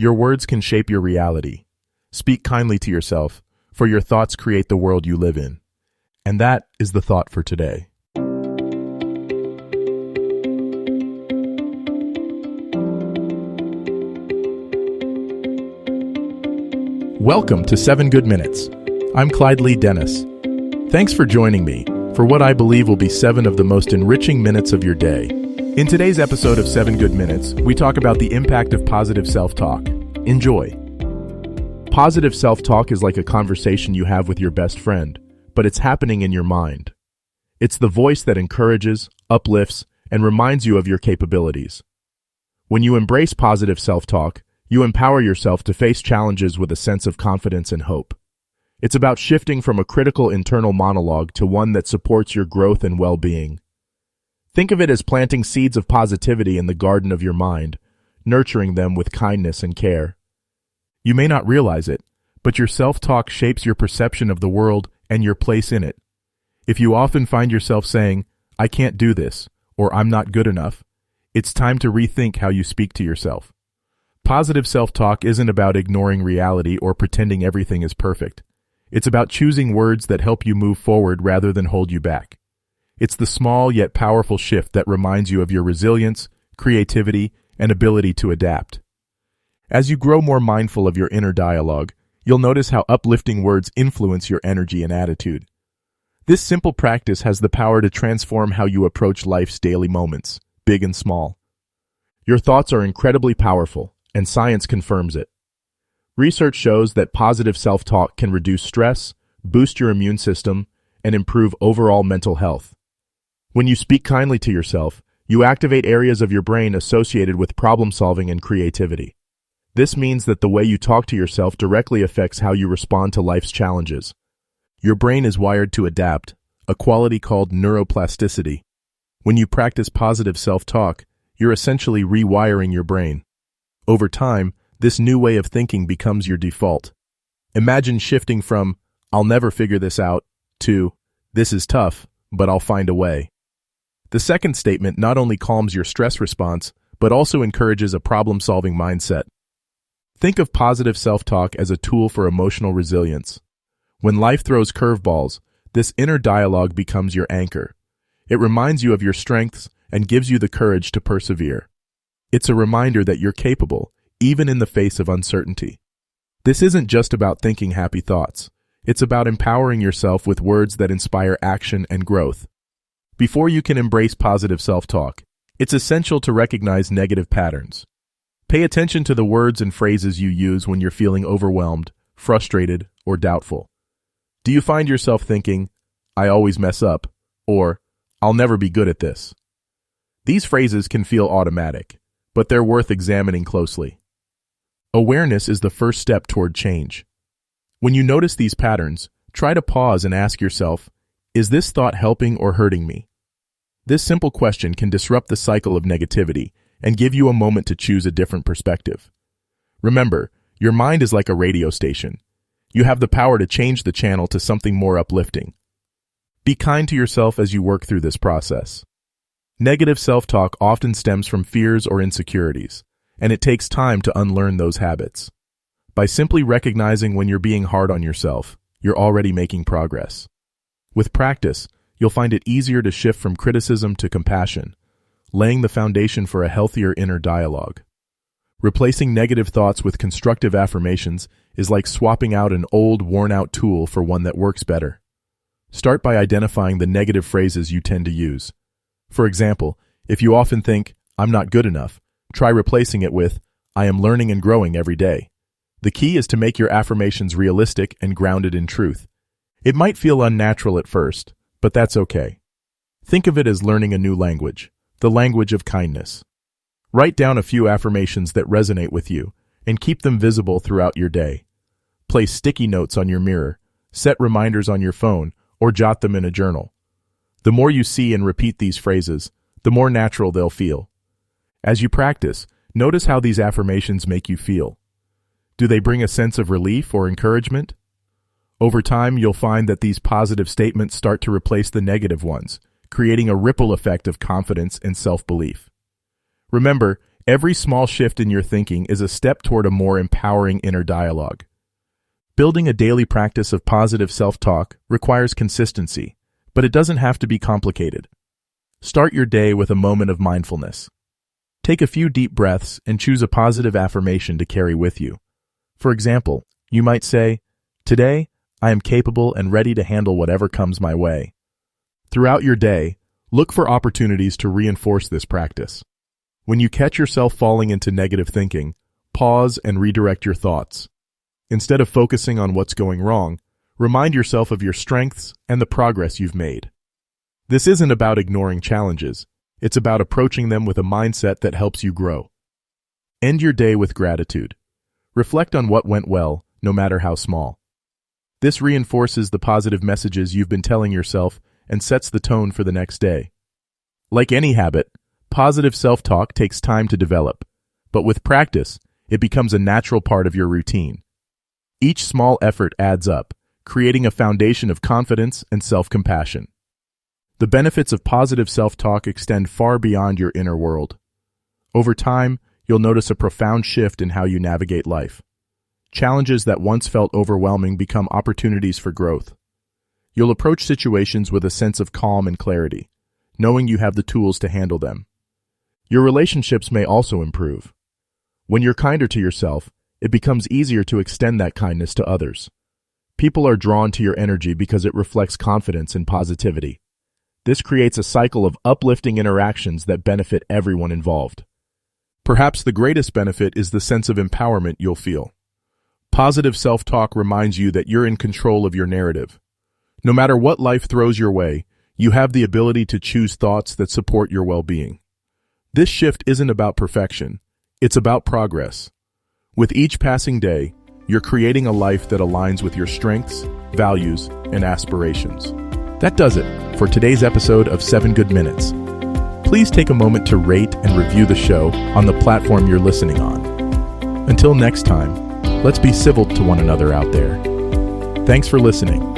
Your words can shape your reality. Speak kindly to yourself, for your thoughts create the world you live in. And that is the thought for today. Welcome to 7 Good Minutes. I'm Clyde Lee Dennis. Thanks for joining me for what I believe will be 7 of the most enriching minutes of your day. In today's episode of 7 Good Minutes, we talk about the impact of positive self-talk. Enjoy. Positive self-talk is like a conversation you have with your best friend, but it's happening in your mind. It's the voice that encourages, uplifts, and reminds you of your capabilities. When you embrace positive self-talk, you empower yourself to face challenges with a sense of confidence and hope. It's about shifting from a critical internal monologue to one that supports your growth and well-being. Think of it as planting seeds of positivity in the garden of your mind, nurturing them with kindness and care. You may not realize it, but your self-talk shapes your perception of the world and your place in it. If you often find yourself saying, "I can't do this," or "I'm not good enough," it's time to rethink how you speak to yourself. Positive self-talk isn't about ignoring reality or pretending everything is perfect. It's about choosing words that help you move forward rather than hold you back. It's the small yet powerful shift that reminds you of your resilience, creativity, and ability to adapt. As you grow more mindful of your inner dialogue, you'll notice how uplifting words influence your energy and attitude. This simple practice has the power to transform how you approach life's daily moments, big and small. Your thoughts are incredibly powerful, and science confirms it. Research shows that positive self-talk can reduce stress, boost your immune system, and improve overall mental health. When you speak kindly to yourself, you activate areas of your brain associated with problem-solving and creativity. This means that the way you talk to yourself directly affects how you respond to life's challenges. Your brain is wired to adapt, a quality called neuroplasticity. When you practice positive self-talk, you're essentially rewiring your brain. Over time, this new way of thinking becomes your default. Imagine shifting from, "I'll never figure this out," to, "This is tough, but I'll find a way." The second statement not only calms your stress response, but also encourages a problem-solving mindset. Think of positive self-talk as a tool for emotional resilience. When life throws curveballs, this inner dialogue becomes your anchor. It reminds you of your strengths and gives you the courage to persevere. It's a reminder that you're capable, even in the face of uncertainty. This isn't just about thinking happy thoughts. It's about empowering yourself with words that inspire action and growth. Before you can embrace positive self-talk, it's essential to recognize negative patterns. Pay attention to the words and phrases you use when you're feeling overwhelmed, frustrated, or doubtful. Do you find yourself thinking, "I always mess up," or "I'll never be good at this"? These phrases can feel automatic, but they're worth examining closely. Awareness is the first step toward change. When you notice these patterns, try to pause and ask yourself, is this thought helping or hurting me? This simple question can disrupt the cycle of negativity and give you a moment to choose a different perspective. Remember, your mind is like a radio station. You have the power to change the channel to something more uplifting. Be kind to yourself as you work through this process. Negative self-talk often stems from fears or insecurities, and it takes time to unlearn those habits. By simply recognizing when you're being hard on yourself, you're already making progress. With practice, you'll find it easier to shift from criticism to compassion, laying the foundation for a healthier inner dialogue. Replacing negative thoughts with constructive affirmations is like swapping out an old, worn-out tool for one that works better. Start by identifying the negative phrases you tend to use. For example, if you often think, "I'm not good enough," try replacing it with, "I am learning and growing every day." The key is to make your affirmations realistic and grounded in truth. It might feel unnatural at first, but that's okay. Think of it as learning a new language, the language of kindness. Write down a few affirmations that resonate with you and keep them visible throughout your day. Place sticky notes on your mirror, set reminders on your phone, or jot them in a journal. The more you see and repeat these phrases, the more natural they'll feel. As you practice, notice how these affirmations make you feel. Do they bring a sense of relief or encouragement? Over time, you'll find that these positive statements start to replace the negative ones, creating a ripple effect of confidence and self-belief. Remember, Every small shift in your thinking is a step toward a more empowering inner dialogue. Building a daily practice of positive self-talk requires consistency, but it doesn't have to be complicated. Start your day with a moment of mindfulness. Take a few deep breaths and choose a positive affirmation to carry with you. For example, you might say, "Today, I am capable and ready to handle whatever comes my way." Throughout your day, look for opportunities to reinforce this practice. When you catch yourself falling into negative thinking, pause and redirect your thoughts. Instead of focusing on what's going wrong, remind yourself of your strengths and the progress you've made. This isn't about ignoring challenges. It's about approaching them with a mindset that helps you grow. End your day with gratitude. Reflect on what went well, no matter how small. This reinforces the positive messages you've been telling yourself and sets the tone for the next day. Like any habit, positive self-talk takes time to develop, but with practice, it becomes a natural part of your routine. Each small effort adds up, creating a foundation of confidence and self-compassion. The benefits of positive self-talk extend far beyond your inner world. Over time, you'll notice a profound shift in how you navigate life. Challenges that once felt overwhelming become opportunities for growth. You'll approach situations with a sense of calm and clarity, knowing you have the tools to handle them. Your relationships may also improve. When you're kinder to yourself, it becomes easier to extend that kindness to others. People are drawn to your energy because it reflects confidence and positivity. This creates a cycle of uplifting interactions that benefit everyone involved. Perhaps the greatest benefit is the sense of empowerment you'll feel. Positive self-talk reminds you that you're in control of your narrative. No matter what life throws your way, you have the ability to choose thoughts that support your well-being. This shift isn't about perfection, it's about progress. With each passing day, you're creating a life that aligns with your strengths, values, and aspirations. That does it for today's episode of 7 Good Minutes. Please take a moment to rate and review the show on the platform you're listening on. Until next time, let's be civil to one another out there. Thanks for listening.